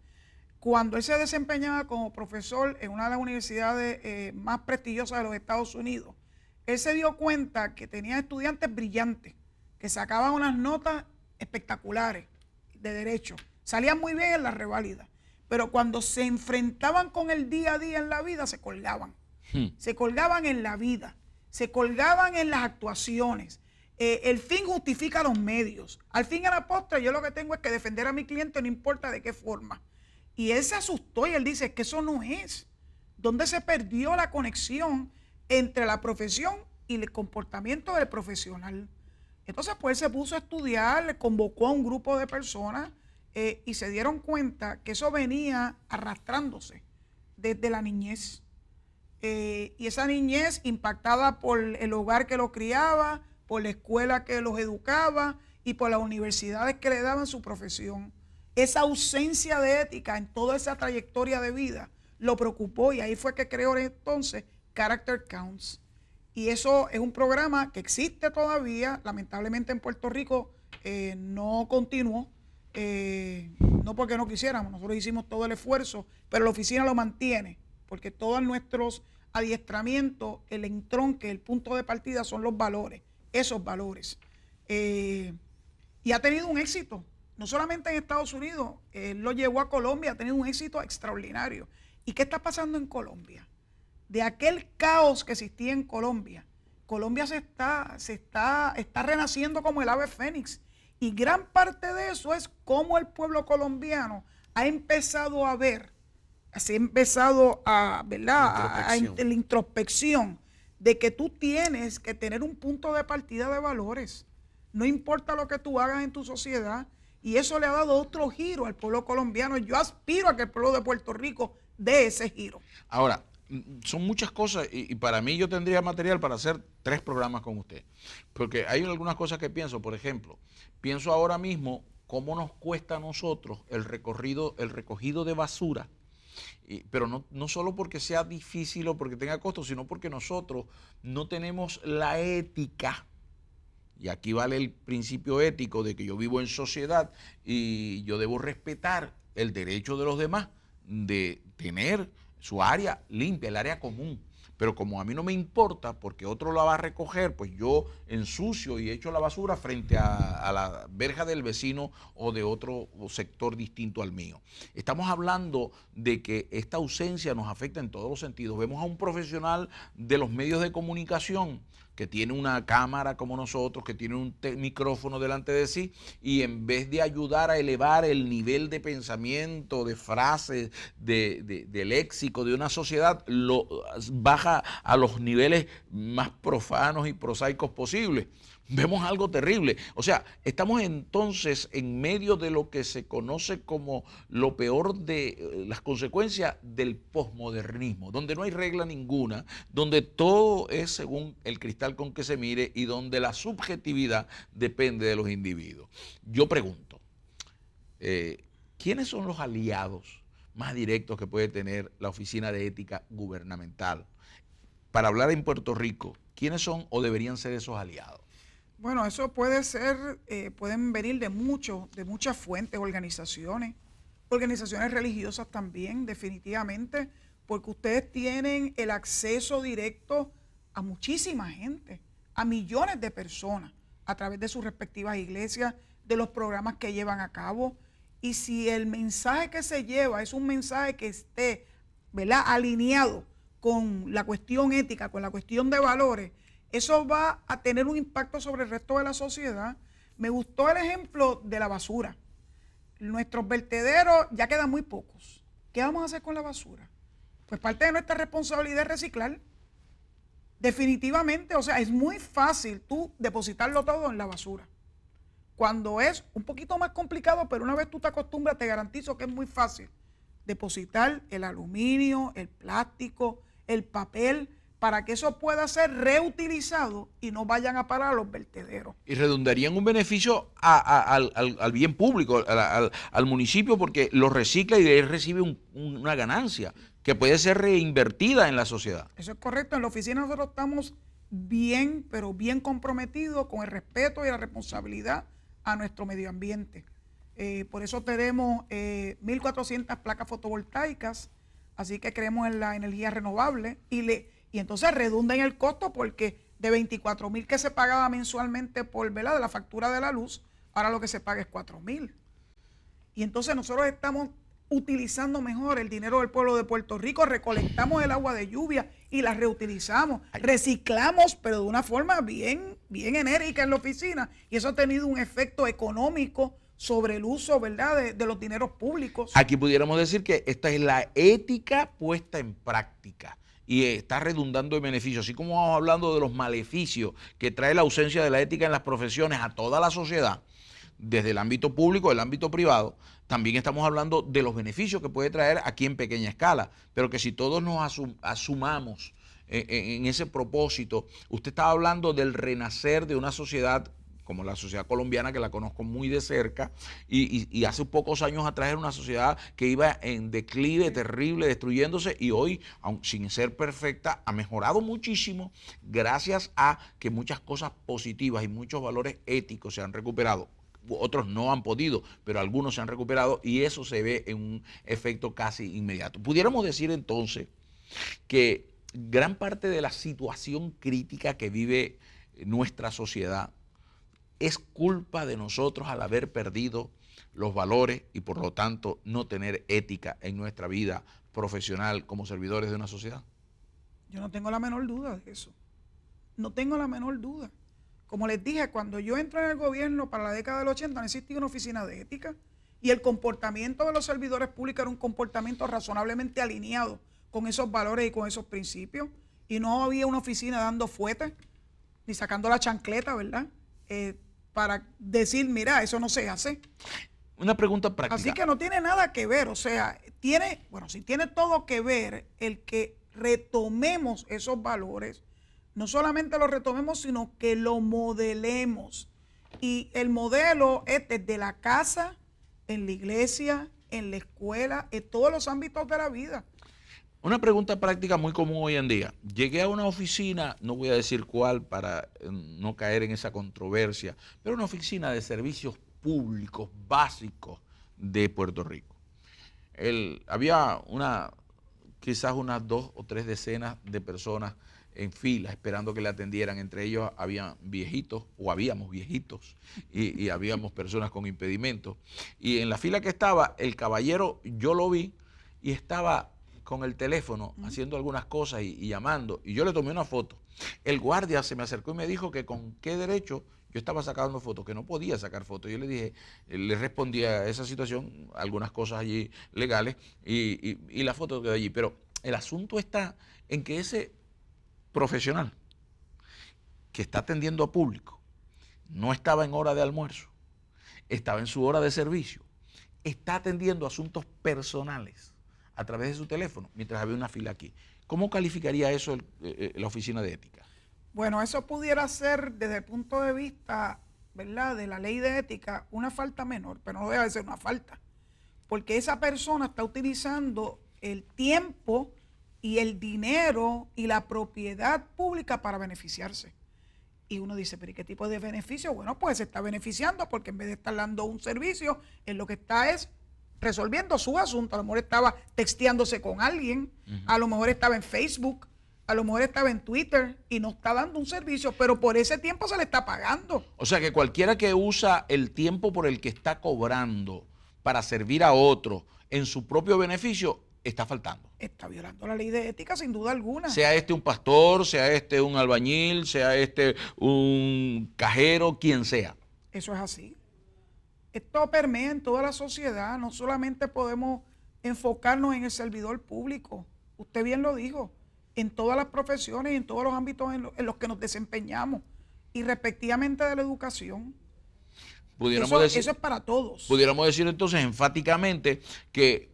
Cuando él se desempeñaba como profesor en una de las universidades más prestigiosas de los Estados Unidos, él se dio cuenta que tenía estudiantes brillantes, que sacaban unas notas espectaculares de derecho, salían muy bien en las reválidas, pero cuando se enfrentaban con el día a día en la vida, se colgaban. Se colgaban en la vida, se colgaban en las actuaciones. El fin justifica los medios. Al fin y a la postre, yo lo que tengo es que defender a mi cliente, no importa de qué forma. Y él se asustó y él dice que eso no es. ¿Dónde se perdió la conexión entre la profesión y el comportamiento del profesional? Entonces, pues él se puso a estudiar, le convocó a un grupo de personas y se dieron cuenta que eso venía arrastrándose desde la niñez. Y esa niñez impactada por el hogar que lo criaba, por la escuela que los educaba y por las universidades que le daban su profesión. Esa ausencia de ética en toda esa trayectoria de vida lo preocupó y ahí fue que creó entonces Character Counts. Y eso es un programa que existe todavía, lamentablemente en Puerto Rico no continuó, no porque no quisiéramos, nosotros hicimos todo el esfuerzo, pero la oficina lo mantiene, porque todos nuestros adiestramientos, el entronque, el punto de partida son los valores, esos valores. Y ha tenido un éxito. No solamente en Estados Unidos, él lo llevó a Colombia, ha tenido un éxito extraordinario. ¿Y qué está pasando en Colombia? De aquel caos que existía en Colombia, Colombia se está renaciendo como el ave fénix. Y gran parte de eso es cómo el pueblo colombiano ha empezado a ver, se ha empezado a, ¿verdad?, a la introspección de que tú tienes que tener un punto de partida de valores. No importa lo que tú hagas en tu sociedad. Y eso le ha dado otro giro al pueblo colombiano. Yo aspiro a que el pueblo de Puerto Rico dé ese giro. Ahora, son muchas cosas y para mí yo tendría material para hacer 3 programas con usted. Porque hay algunas cosas que pienso, por ejemplo, pienso ahora mismo cómo nos cuesta a nosotros el recogido de basura. Pero no solo porque sea difícil o porque tenga costo, sino porque nosotros no tenemos la ética. Y aquí vale el principio ético de que yo vivo en sociedad y yo debo respetar el derecho de los demás de tener su área limpia, el área común. Pero como a mí no me importa porque otro la va a recoger, pues yo ensucio y echo la basura frente a la verja del vecino o de otro sector distinto al mío. Estamos hablando de que esta ausencia nos afecta en todos los sentidos. Vemos a un profesional de los medios de comunicación que tiene una cámara como nosotros, que tiene un micrófono delante de sí, y en vez de ayudar a elevar el nivel de pensamiento, de frases, de léxico de una sociedad, lo baja a los niveles más profanos y prosaicos posibles. vemos algo terrible. O sea, estamos entonces en medio de lo que se conoce como lo peor de las consecuencias del posmodernismo, donde no hay regla ninguna, donde todo es según el cristal con que se mire y donde la subjetividad depende de los individuos. Yo pregunto, ¿quiénes son los aliados más directos que puede tener la Oficina de Ética Gubernamental? Para hablar en Puerto Rico, ¿quiénes son o deberían ser esos aliados? Bueno, eso puede ser, pueden venir de muchas fuentes, organizaciones religiosas también, definitivamente, porque ustedes tienen el acceso directo a muchísima gente, a millones de personas, a través de sus respectivas iglesias, de los programas que llevan a cabo. Y si el mensaje que se lleva es un mensaje que esté, ¿verdad?, alineado con la cuestión ética, con la cuestión de valores, eso va a tener un impacto sobre el resto de la sociedad. Me gustó el ejemplo de la basura. Nuestros vertederos ya quedan muy pocos. ¿Qué vamos a hacer con la basura? Pues parte de nuestra responsabilidad es reciclar. Definitivamente, o sea, es muy fácil tú depositarlo todo en la basura. Cuando es un poquito más complicado, pero una vez tú te acostumbras, te garantizo que es muy fácil depositar el aluminio, el plástico, el papel, para que eso pueda ser reutilizado y no vayan a parar a los vertederos. Y redundaría en un beneficio al bien público, al municipio, porque lo recicla y de él recibe una ganancia que puede ser reinvertida en la sociedad. Eso es correcto. En la oficina nosotros estamos bien, pero bien comprometidos con el respeto y la responsabilidad a nuestro medio ambiente. Por eso tenemos 1.400 placas fotovoltaicas, así que creemos en la energía renovable y entonces redunda en el costo, porque de 24.000 que se pagaba mensualmente por, ¿verdad?, de la factura de la luz, ahora lo que se paga es 4.000. Y entonces nosotros estamos utilizando mejor el dinero del pueblo de Puerto Rico, recolectamos el agua de lluvia y la reutilizamos, reciclamos, pero de una forma bien enérgica en la oficina, y eso ha tenido un efecto económico sobre el uso, ¿verdad?, de los dineros públicos. Aquí pudiéramos decir que esta es la ética puesta en práctica y está redundando en beneficios, así como vamos hablando de los maleficios que trae la ausencia de la ética en las profesiones a toda la sociedad, desde el ámbito público, el ámbito privado. También estamos hablando de los beneficios que puede traer aquí en pequeña escala, pero que si todos nos asumamos en ese propósito, usted estaba hablando del renacer de una sociedad como la sociedad colombiana, que la conozco muy de cerca, y hace pocos años atrás era una sociedad que iba en declive terrible, destruyéndose, y hoy, aun sin ser perfecta, ha mejorado muchísimo gracias a que muchas cosas positivas y muchos valores éticos se han recuperado. Otros no han podido, pero algunos se han recuperado, y eso se ve en un efecto casi inmediato. Pudiéramos decir entonces que gran parte de la situación crítica que vive nuestra sociedad es culpa de nosotros al haber perdido los valores y por lo tanto no tener ética en nuestra vida profesional como servidores de una sociedad. Yo no tengo la menor duda de eso. No tengo la menor duda. Como les dije, cuando yo entré en el gobierno para la década del 80 no existía una oficina de ética, y el comportamiento de los servidores públicos era un comportamiento razonablemente alineado con esos valores y con esos principios, y no había una oficina dando fuetes ni sacando la chancleta, ¿verdad?, para decir, mira, eso no se hace. Una pregunta práctica. Así que no tiene nada que ver, o sea, sí tiene todo que ver el que retomemos esos valores, no solamente los retomemos, sino que lo modelemos. Y el modelo es desde la casa, en la iglesia, en la escuela, en todos los ámbitos de la vida. Una pregunta práctica muy común hoy en día. Llegué a una oficina, no voy a decir cuál para no caer en esa controversia, pero una oficina de servicios públicos básicos de Puerto Rico. Había quizás unas 2 o 3 decenas de personas en fila esperando que le atendieran. Entre ellos había viejitos, o habíamos viejitos, y habíamos personas con impedimentos. Y en la fila que estaba, el caballero, yo lo vi y estaba con el teléfono haciendo algunas cosas y llamando, y yo le tomé una foto. El guardia se me acercó y me dijo que con qué derecho yo estaba sacando fotos, que no podía sacar fotos. Yo le dije, le respondí a esa situación, algunas cosas allí legales, y la foto quedó allí. Pero el asunto está en que ese profesional que está atendiendo a público no estaba en hora de almuerzo, estaba en su hora de servicio, está atendiendo asuntos personales a través de su teléfono mientras había una fila aquí. ¿Cómo calificaría eso la Oficina de Ética? Bueno, eso pudiera ser desde el punto de vista, ¿verdad?, de la ley de ética, una falta menor, pero no debe de ser una falta, porque esa persona está utilizando el tiempo y el dinero y la propiedad pública para beneficiarse. Y uno dice, ¿pero y qué tipo de beneficio? Bueno, pues se está beneficiando porque en vez de estar dando un servicio, él lo que está es resolviendo su asunto. A lo mejor estaba texteándose con alguien, a lo mejor estaba en Facebook, a lo mejor estaba en Twitter y no está dando un servicio, pero por ese tiempo se le está pagando. O sea que cualquiera que usa el tiempo por el que está cobrando para servir a otro en su propio beneficio, está faltando. Está violando la ley de ética sin duda alguna. Sea este un pastor, sea este un albañil, sea este un cajero, quien sea. Eso es así. Esto permea en toda la sociedad. No solamente podemos enfocarnos en el servidor público. Usted bien lo dijo. En todas las profesiones y en todos los ámbitos en los que nos desempeñamos. Y respectivamente de la educación. Eso es para todos. Pudiéramos decir entonces enfáticamente que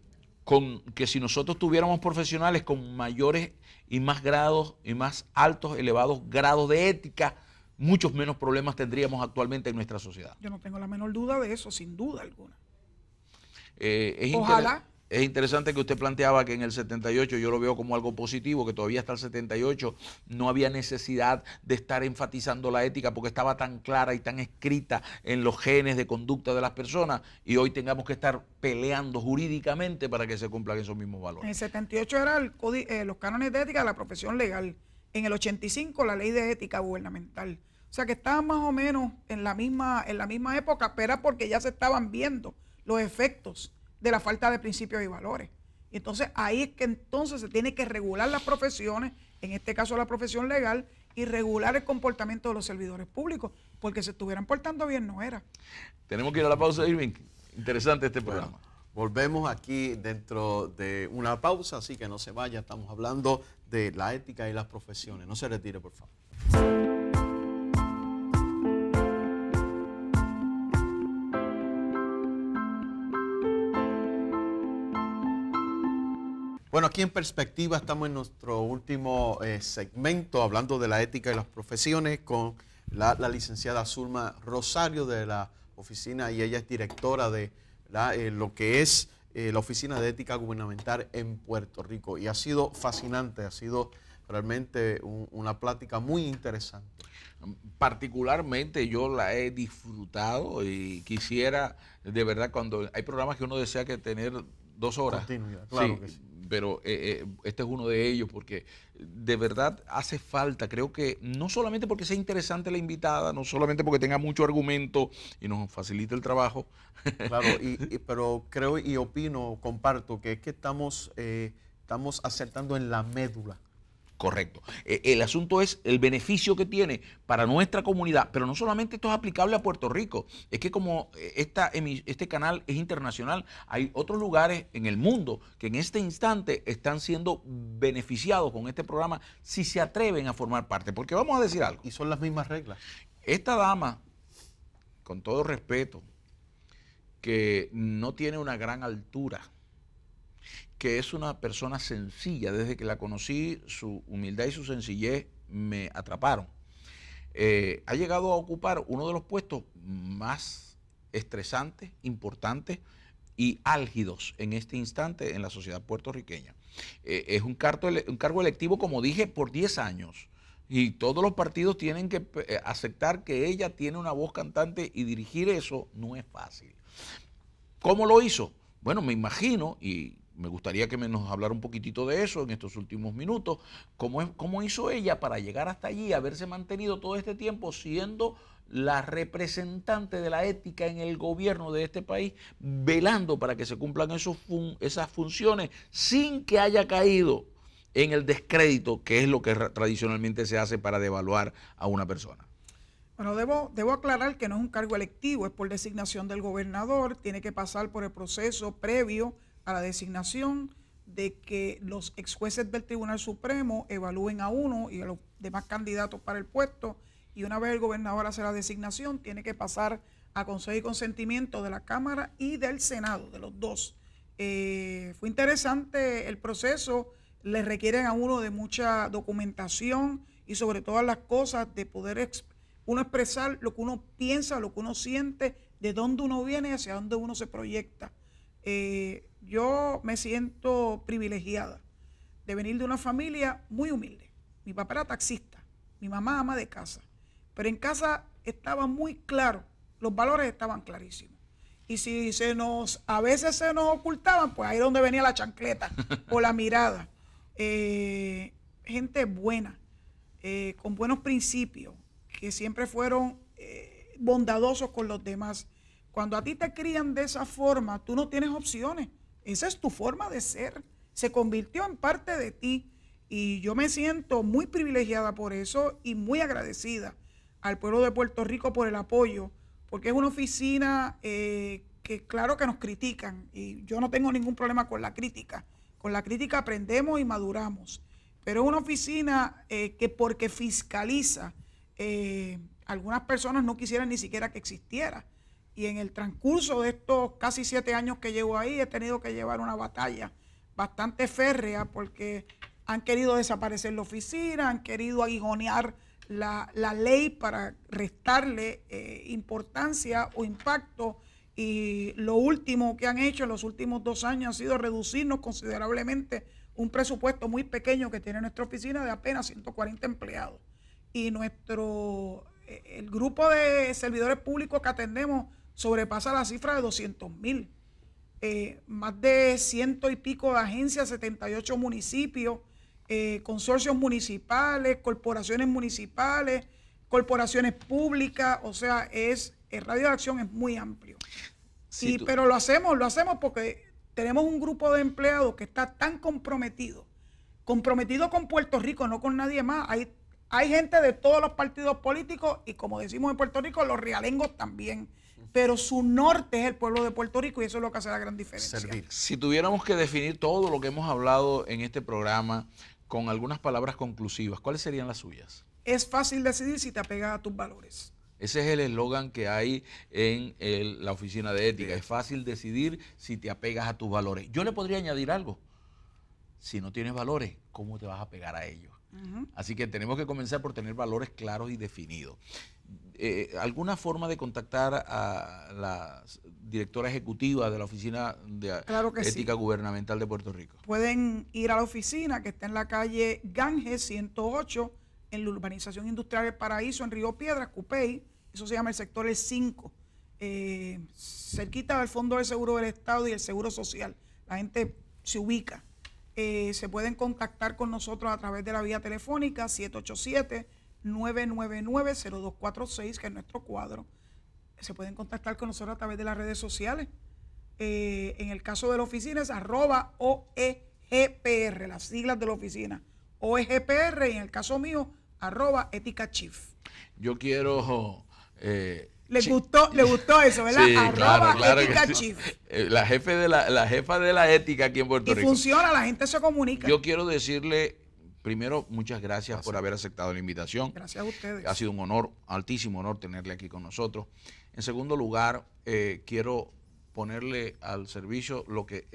si nosotros tuviéramos profesionales con mayores y más grados y más altos, elevados grados de ética, muchos menos problemas tendríamos actualmente en nuestra sociedad. Yo no tengo la menor duda de eso, sin duda alguna. Ojalá. Es interesante que usted planteaba que en el 78, yo lo veo como algo positivo, que todavía hasta el 78 no había necesidad de estar enfatizando la ética porque estaba tan clara y tan escrita en los genes de conducta de las personas, y hoy tengamos que estar peleando jurídicamente para que se cumplan esos mismos valores. En el 78 eran los cánones de ética de la profesión legal, en el 85 la ley de ética gubernamental. O sea que estaban más o menos en la misma época, pero era porque ya se estaban viendo los efectos de la falta de principios y valores. Y entonces ahí es que entonces se tiene que regular las profesiones, en este caso la profesión legal, y regular el comportamiento de los servidores públicos, porque si estuvieran portando bien no era. Tenemos que ir a la pausa, Irving. Interesante este programa. Bueno, volvemos aquí dentro de una pausa, así que no se vaya. Estamos hablando de la ética y las profesiones. No se retire, por favor. Bueno, aquí en Perspectiva estamos en nuestro último segmento hablando de la ética y las profesiones con la licenciada Zulma Rosario de la oficina, y ella es directora de lo que es la Oficina de Ética Gubernamental en Puerto Rico. Y ha sido fascinante, ha sido realmente una plática muy interesante. Particularmente yo la he disfrutado y quisiera, de verdad, cuando hay programas que uno desea que tener 2 horas. Continuidad, claro sí, que sí. Pero este es uno de ellos porque de verdad hace falta, creo que no solamente porque sea interesante la invitada, no solamente porque tenga mucho argumento y nos facilite el trabajo. Claro, pero creo y opino, comparto, que es que estamos acertando en la médula. Correcto. El asunto es el beneficio que tiene para nuestra comunidad, pero no solamente esto es aplicable a Puerto Rico, es que como este canal es internacional, hay otros lugares en el mundo que en este instante están siendo beneficiados con este programa si se atreven a formar parte, porque vamos a decir algo. Y son las mismas reglas. Esta dama, con todo respeto, que no tiene una gran altura, que es una persona sencilla, desde que la conocí, su humildad y su sencillez me atraparon. Ha llegado a ocupar uno de los puestos más estresantes, importantes y álgidos en este instante en la sociedad puertorriqueña. Es un cargo electivo, como dije, por 10 años. Y todos los partidos tienen que aceptar que ella tiene una voz cantante, y dirigir eso no es fácil. ¿Cómo lo hizo? Bueno, me imagino, y me gustaría que nos hablara un poquitito de eso en estos últimos minutos, cómo hizo ella para llegar hasta allí, haberse mantenido todo este tiempo siendo la representante de la ética en el gobierno de este país, velando para que se cumplan esas funciones sin que haya caído en el descrédito, que es lo que tradicionalmente se hace para devaluar a una persona. Bueno, debo aclarar que no es un cargo electivo, es por designación del gobernador, tiene que pasar por el proceso previo a la designación de que los ex jueces del Tribunal Supremo evalúen a uno y a los demás candidatos para el puesto, y una vez el gobernador hace la designación, tiene que pasar a consejo y consentimiento de la Cámara y del Senado, de los dos. Fue interesante el proceso, le requieren a uno de mucha documentación y sobre todas las cosas de poder uno expresar lo que uno piensa, lo que uno siente, de dónde uno viene y hacia dónde uno se proyecta. Yo me siento privilegiada de venir de una familia muy humilde. Mi papá era taxista, mi mamá ama de casa, pero en casa estaba muy claro, los valores estaban clarísimos. Y si a veces se nos ocultaban, pues ahí es donde venía la chancleta o la mirada. Gente buena, con buenos principios, que siempre fueron bondadosos con los demás. Cuando a ti te crían de esa forma, tú no tienes opciones. Esa es tu forma de ser. Se convirtió en parte de ti. Y yo me siento muy privilegiada por eso y muy agradecida al pueblo de Puerto Rico por el apoyo, porque es una oficina que claro que nos critican y yo no tengo ningún problema con la crítica. Con la crítica aprendemos y maduramos. Pero es una oficina que porque fiscaliza, algunas personas no quisieran ni siquiera que existiera. Y en el transcurso de estos casi 7 años que llevo ahí, he tenido que llevar una batalla bastante férrea porque han querido desaparecer la oficina, han querido aguijonear la ley para restarle importancia o impacto. Y lo último que han hecho en los últimos 2 años ha sido reducirnos considerablemente un presupuesto muy pequeño que tiene nuestra oficina de apenas 140 empleados. Y el grupo de servidores públicos que atendemos sobrepasa la cifra de 200,000. Más de 100 y pico de agencias, 78 municipios, consorcios municipales, corporaciones municipales, corporaciones públicas, o sea, el radio de acción es muy amplio. Sí, pero lo hacemos porque tenemos un grupo de empleados que está tan comprometido con Puerto Rico, no con nadie más. Hay gente de todos los partidos políticos y como decimos en Puerto Rico, los realengos también. Pero su norte es el pueblo de Puerto Rico y eso es lo que hace la gran diferencia. Servir. Si tuviéramos que definir todo lo que hemos hablado en este programa con algunas palabras conclusivas, ¿cuáles serían las suyas? Es fácil decidir si te apegas a tus valores. Ese es el eslogan que hay en la oficina de ética. Es fácil decidir si te apegas a tus valores. Yo le podría añadir algo. Si no tienes valores, ¿cómo te vas a pegar a ellos? Así que tenemos que comenzar por tener valores claros y definidos. ¿Alguna forma de contactar a la directora ejecutiva de la Oficina de Ética Gubernamental de Puerto Rico? Pueden ir a la oficina que está en la calle Ganges 108, en la urbanización industrial del Paraíso, en Río Piedras, Cupey. Eso se llama el sector El 5, cerquita del Fondo del Seguro del Estado y el Seguro Social. La gente se ubica. Se pueden contactar con nosotros a través de la vía telefónica 787-999-0246, que es nuestro cuadro. Se pueden contactar con nosotros a través de las redes sociales. En el caso de la oficina es @OEGPR, las siglas de la oficina. OEGPR, y en el caso mío, @EticaChief. Yo quiero... Le gustó eso, ¿verdad? Sí, claro @EticaChief. sí. La jefa de la ética aquí en Puerto Rico. Y funciona, la gente se comunica. Yo quiero decirle, primero, muchas gracias por haber aceptado la invitación. Gracias a ustedes. Ha sido un honor, altísimo honor tenerle aquí con nosotros. En segundo lugar, quiero ponerle al servicio lo que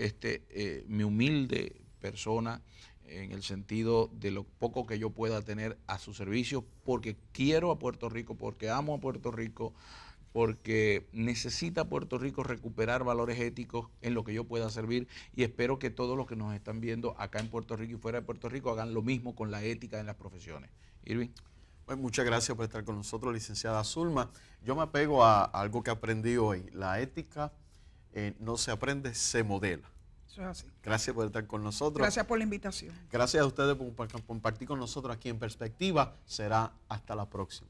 mi humilde persona, en el sentido de lo poco que yo pueda tener a su servicio, porque quiero a Puerto Rico, porque amo a Puerto Rico, porque necesita Puerto Rico recuperar valores éticos en lo que yo pueda servir, y espero que todos los que nos están viendo acá en Puerto Rico y fuera de Puerto Rico hagan lo mismo con la ética en las profesiones. Irving. Pues muchas gracias por estar con nosotros, licenciada Zulma. Yo me apego a algo que aprendí hoy. La ética no se aprende, se modela. Eso es así. Gracias por estar con nosotros. Gracias por la invitación. Gracias a ustedes por compartir con nosotros aquí en Perspectiva. Será hasta la próxima.